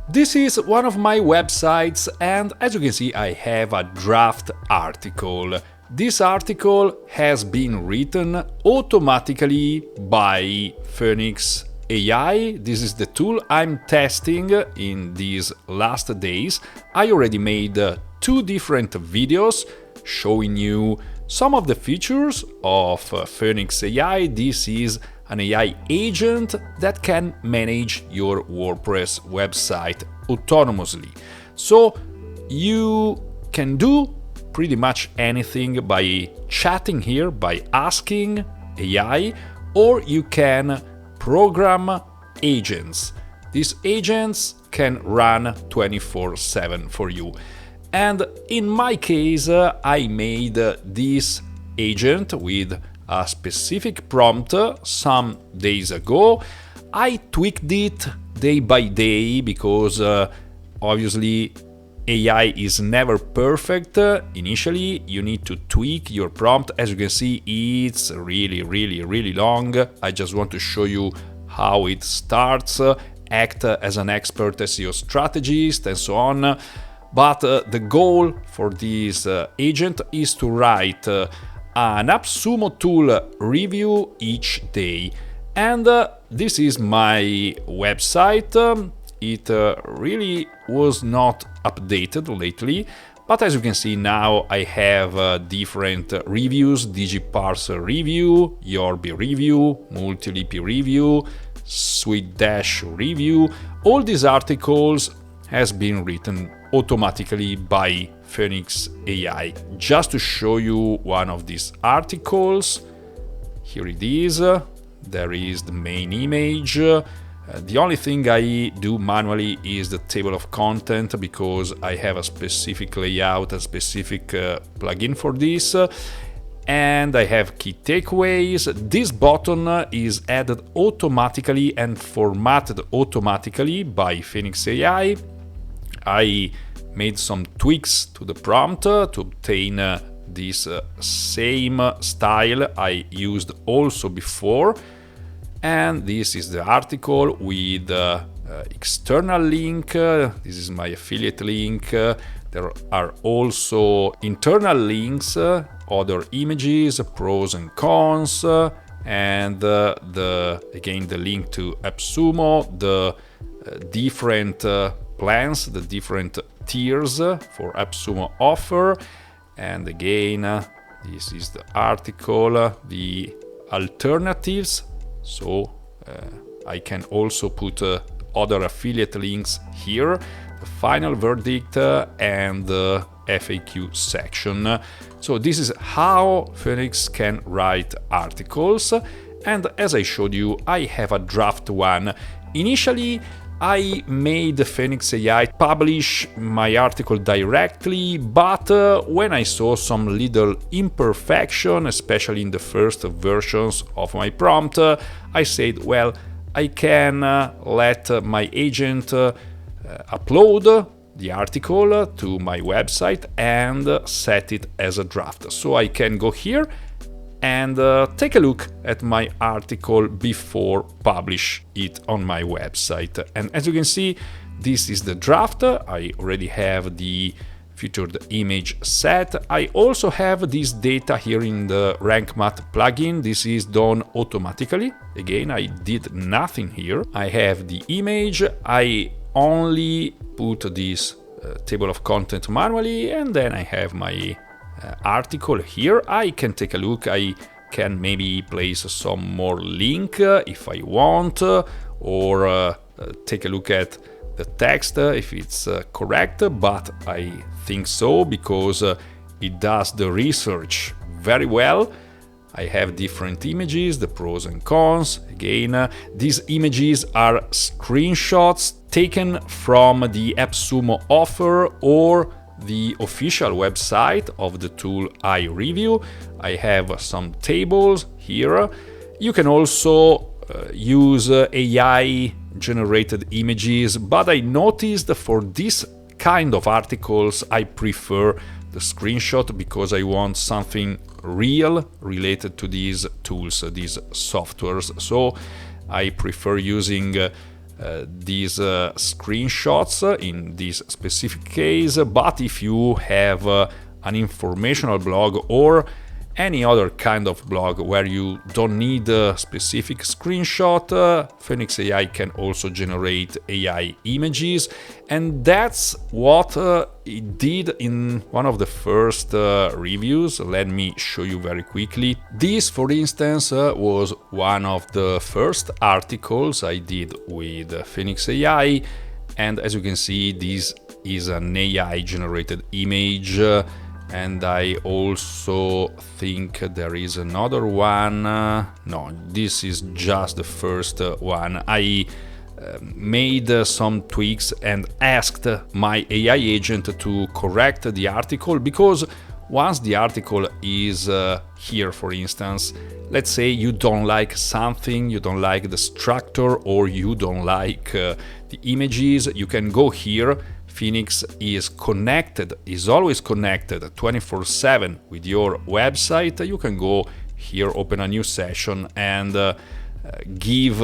This is one of my websites, and as you can see I have a draft article. This article has been written automatically by Foenix AI. This is the tool I'm testing in these last days. I already made 2 different videos showing you some of the features of Foenix AI. This is an AI agent that can manage your WordPress website autonomously. So you can do pretty much anything by chatting here, by asking AI, or you can program agents. These agents can run 24/7 for you. And in my case, I made this agent with a specific prompt some days ago. I tweaked it day by day because obviously AI is never perfect. Initially, you need to tweak your prompt. As you can see, it's really long. I just want to show you how it starts, act as an expert SEO strategist, and so on. But the goal for this agent is to write an AppSumo tool review each day. And this is my website. It really was not updated lately, but as you can see now I have different reviews: Digiparser review, Yorbi review, Multilipi review, Sweet Dash review. All these articles has been written automatically by Foenix AI. Just to show you one of these articles, here it is. There is the main image. The only thing I do manually is the table of content because I have a specific layout, a specific plugin for this. And I have key takeaways. This button is added automatically and formatted automatically by Foenix AI. I made some tweaks to the prompt to obtain this same style I used also before. And this is the article with external link. This is my affiliate link. There are also internal links, other images, pros and cons, and again the link to AppSumo, the different plans, the different tiers for AppSumo offer. And again, this is the article, the alternatives. So I can also put other affiliate links here, the final verdict and the FAQ section. So this is how Foenix can write articles. And as I showed you, I have a draft one. Initially, I made Foenix AI publish my article directly, but when I saw some little imperfection, especially in the first versions of my prompt, I said, well, I can let my agent upload the article to my website and set it as a draft. So I can go here and take a look at my article before publish it on my website. And as you can see, this is the draft. I already have the featured image set. I also have this data here in the Rank Math plugin. This is done automatically. Again, I did nothing here. I have the image. I only put this table of content manually, and then I have my article here. I can take a look. I can maybe place some more link if I want, or take a look at the text if it's correct, but I think so because it does the research very well. I have different images, the pros and cons. Again, these images are screenshots taken from the AppSumo offer or the official website of the tool I review. I have some tables here. You can also use AI generated images, but I noticed for this kind of articles I prefer the screenshot because I want something real related to these tools, these softwares. So I prefer using these screenshots in this specific case, but if you have an informational blog or any other kind of blog where you don't need a specific screenshot, Foenix AI can also generate AI images, and that's what it did in one of the first reviews. Let me show you very quickly. This, for instance, was one of the first articles I did with Foenix AI, and as you can see, this is an AI generated image. And I also think there is another one. No, this is just the first one. I made some tweaks and asked my AI agent to correct the article, because once the article is here, for instance, let's say you don't like something, you don't like the structure, or you don't like the images, you can go here. Foenix is connected, is always connected 24/7 with your website. You can go here, open a new session, and give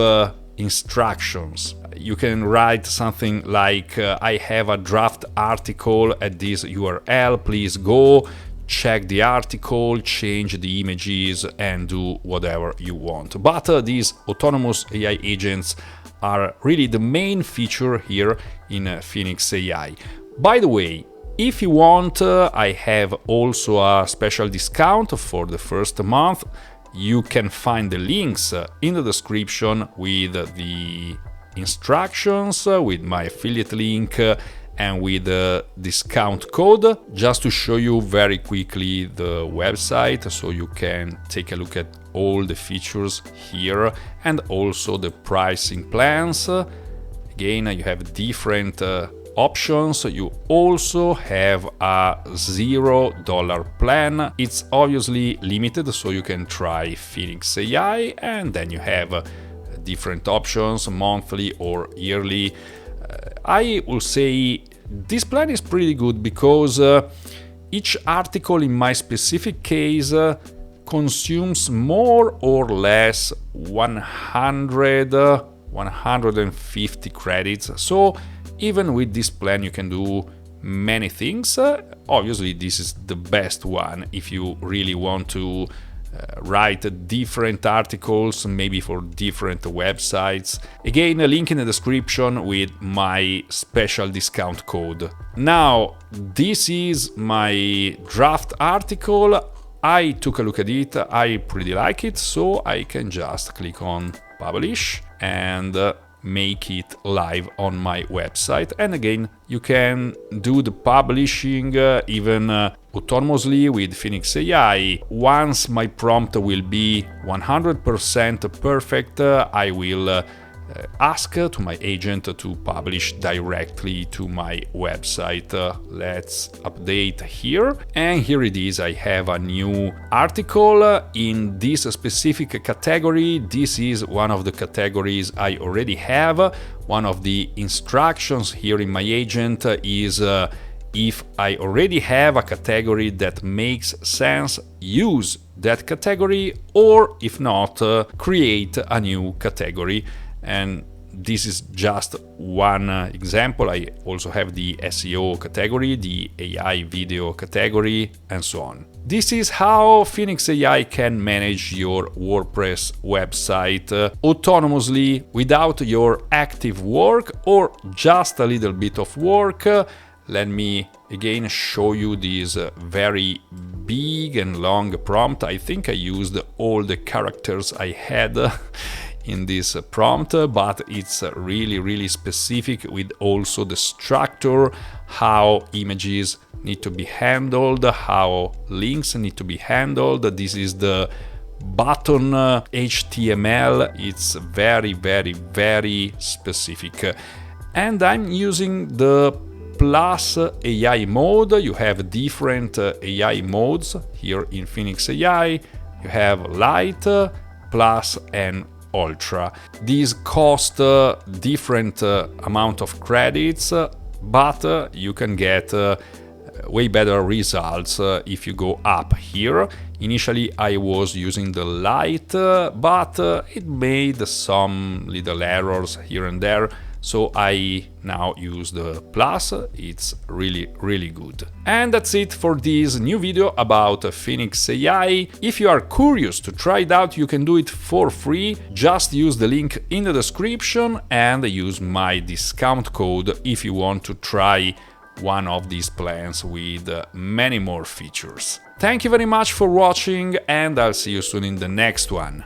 instructions. You can write something like, I have a draft article at this URL, please go, check the article, change the images, and do whatever you want. But these autonomous AI agents are really the main feature here in Foenix AI. By the way, if you want, I have also a special discount for the first month. You can find the links in the description with the instructions, with my affiliate link, and with the discount code, just to show you very quickly the website so you can take a look at all the features here and also the pricing plans. Again, you have different options. You also have a $0 plan. It's obviously limited, so you can try Foenix AI, and then you have different options, monthly or yearly. I will say this plan is pretty good because each article in my specific case consumes more or less 150 credits. So even with this plan you can do many things. Obviously this is the best one if you really want to write different articles, maybe for different websites. Again, a link in the description with my special discount code. Now, this is my draft article. I took a look at it, I pretty like it, so I can just click on publish and make it live on my website. And again, you can do the publishing even autonomously with Foenix AI. Once my prompt will be 100% perfect, I will ask to my agent to publish directly to my website. Let's update here, and here it is. I have a new article in this specific category. This is one of the categories I already have. One of the instructions here in my agent is if I already have a category that makes sense, use that category, or if not, create a new category. And this is just one example. I also have the SEO category, the AI video category, and so on. This is how Foenix AI can manage your WordPress website autonomously without your active work or just a little bit of work. Let me again show you this very big and long prompt. I think I used all the characters I had in this prompt, but it's really specific with also the structure, how images need to be handled, how links need to be handled. This is the button HTML. It's very specific. And I'm using the Plus AI mode. You have different AI modes here in Foenix AI. You have Light, Plus, and Ultra. These cost different amount of credits, but you can get way better results if you go up here. Initially I was using the Light, but it made some little errors here and there. so I now use the plus. It's really good. And that's it for this new video about Foenix AI. If you are curious to try it out, you can do it for free. Just use the link in the description and use my discount code if you want to try one of these plans with many more features. Thank you very much for watching, and I'll see you soon in the next one.